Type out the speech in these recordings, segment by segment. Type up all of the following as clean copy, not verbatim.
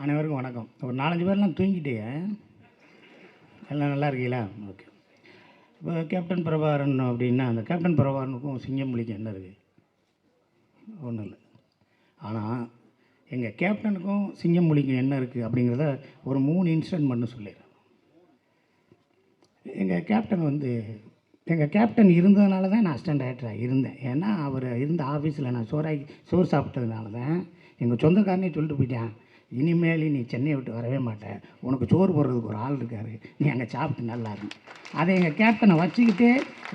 அனைவருக்கும் வணக்கம். ஒரு 4-5 பேர்லாம் தூங்கிட்டே எல்லாம் நல்லா இருக்கீங்களா? ஓகே. இப்போ கேப்டன் பிரபாகரன் அப்படின்னா அந்த கேப்டன் பிரபாகரனுக்கும் சிங்கம்புலிக்கும் என்ன இருக்குது? ஒன்றும் இல்லை. ஆனால் எங்கள் கேப்டனுக்கும் சிங்கம்புலிக்கும் என்ன இருக்குது அப்படிங்கிறத ஒரு 3 இன்சிடென்ட் மட்டும் சொல்லிடுறேன். எங்கள் கேப்டன் இருந்ததுனால தான் நான் அசிஸ்டன்ட் டைரக்டராக இருந்தேன். ஏன்னா அவர் இருந்த ஆஃபீஸில் நான் சோறு சாப்பிட்டதுனால தான் எங்கள் சொந்தக்காரனே சொல்லிட்டு போயிட்டேன், இனிமேல் நீ சென்னையை விட்டு வரவே மாட்டேன், உனக்கு சோறு போடுறதுக்கு ஒரு ஆள் இருக்கார், நீ அங்கே சாப்பிட்டு நல்லா இருக்கு. அதை எங்கள் கேப்டனை வச்சுக்கிட்டு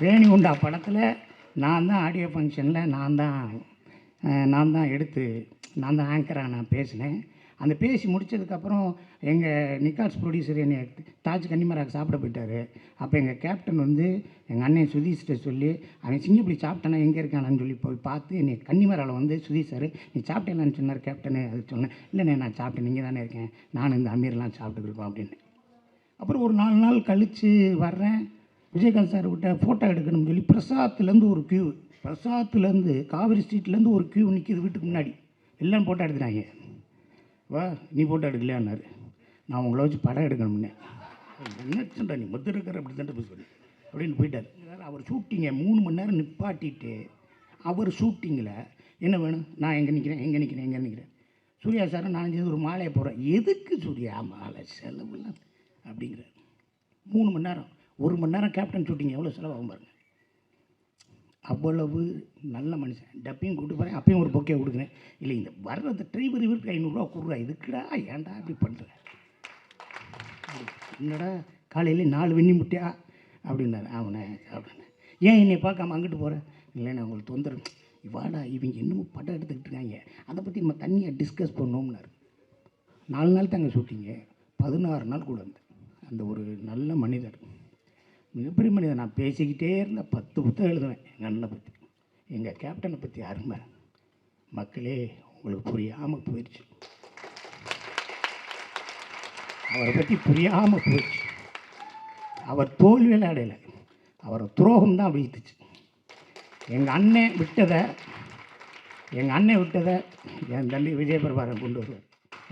ரேணிகுண்டா படத்தில் நான் தான் ஆடியோ ஃபங்க்ஷனில் நான் தான் ஆங்கராக நான் பேசினேன். அந்த பேசி முடித்ததுக்கப்புறம் எங்கள் நிக்காஸ் ப்ரொடியூசர் என்னை தாஜ் கன்னிமராக சாப்பிட போயிட்டார். அப்போ எங்கள் கேப்டன் எங்கள் அண்ணன் சுதீஷ்கிட்ட சொல்லி, அவன் சிங்கப்பள்ளி சாப்பிட்டானா எங்கே இருக்கானான்னு சொல்லி போய் பார்த்து என்னை கன்னிமராவில் சுதீஷ் சார் நீ சாப்பிட்டேன்னு சொன்னார் கேப்டனு. அது சொன்னேன், இல்லைண்ணே நான் சாப்பிட்டேன், நீங்கள் தானே இருக்கேன், நான் இந்த அமீர்லாம் சாப்பிட்டுருக்கோம் அப்படின்னு. அப்புறம் ஒரு 4 நாள் கழித்து வர்றேன், விஜயகாந்த் சார் விட்ட ஃபோட்டோ எடுக்கணும்னு சொல்லி பிரசாத்துலேருந்து காவிரி ஸ்ட்ரீட்லேருந்து ஒரு க்யூ நிற்கிது வீட்டுக்கு முன்னாடி. எல்லாம் ஃபோட்டோ எடுத்துட்டாங்க. வா நீ ஃபோட்டோ எடுக்கலையான்னாரு. நான் உங்களை வச்சு படம் எடுக்கணும்னே. என்ன சொல்கிறா நீ மொத்தம் இருக்கிற அப்படி தான் சொல்லி அப்படின்னு போயிட்டார். அவர் ஷூட்டிங்கை 3 மணி நேரம் நிப்பாட்டிட்டு அவர் ஷூட்டிங்கில் என்ன வேணும், நான் எங்கே நிற்கிறேன் சூர்யா சார் நான் ஒரு மாலையை போடுறேன், எதுக்கு சூர்யா மாலை செலவுலாம் அப்படிங்கிறார். 3 மணி நேரம், 1 மணி நேரம் கேப்டன் ஷூட்டிங் எவ்வளோ செலவாகும் பாருங்கள். அவ்வளவு நல்ல மனுஷன். டப்பையும் கூப்பிட்டு போகிறேன், அப்பயும் ஒரு பொக்கையை கொடுக்குறேன். இல்லை இந்த வர்றது டிரைவர் இவருக்கு 500 ரூபா கொடுறா, இதுக்குடா ஏன்டா அப்படி பண்ணுறேன், என்னடா காலையில் 4 வெண்ணி முட்டையா அப்படின்னாரு. அவனை அப்படின்னு ஏன் என்னை பார்க்காம அங்கிட்டு போகிறேன், இல்லைண்ணா உங்களுக்கு தொந்தரவு, வாடா இவங்க இன்னமும் படம் எடுத்துக்கிட்டு இருக்காங்க, அதை பற்றி நம்ம தனியாக டிஸ்கஸ் பண்ணோம்னாரு. 4 நாள் தாங்க ஷூட்டிங்கு, 16 நாள் கூட இருந்தேன். அந்த ஒரு நல்ல மனிதர், மிகப்பெரிய மனிதர். நான் பேசிக்கிட்டே இருந்த 10 புத்தகம் எழுதுவேன் எங்கள் அண்ணனை பற்றி, எங்கள் கேப்டனை பற்றி அருமை. மக்களே உங்களுக்கு புரியாமல் போயிடுச்சு, அவரை பற்றி புரியாமல் போயிடுச்சு. அவர் தோல்வியில் அடையலை, அவரை துரோகம் தான் வீழ்த்துச்சு. எங்கள் அண்ணன் விட்டதை என் தம்பி விஜயபிரபாகரன் கொண்டு வருவார்.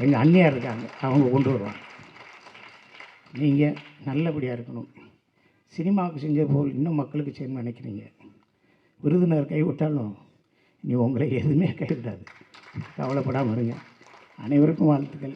எங்கள் அண்ணியார் இருக்காங்க, அவங்க கொண்டு வருவாங்க. நீங்கள் நல்லபடியாக இருக்கணும். சினிமாவுக்கு செஞ்ச போல் இன்னும் மக்களுக்கு செய்யணும்னு நினைக்கிறீங்க. விருதுநர் கைவிட்டாலும் நீ உங்களை எதுவுமே கைவிடாது, கவலைப்படாமல் இருங்க. அனைவருக்கும் வாழ்த்துக்கள்.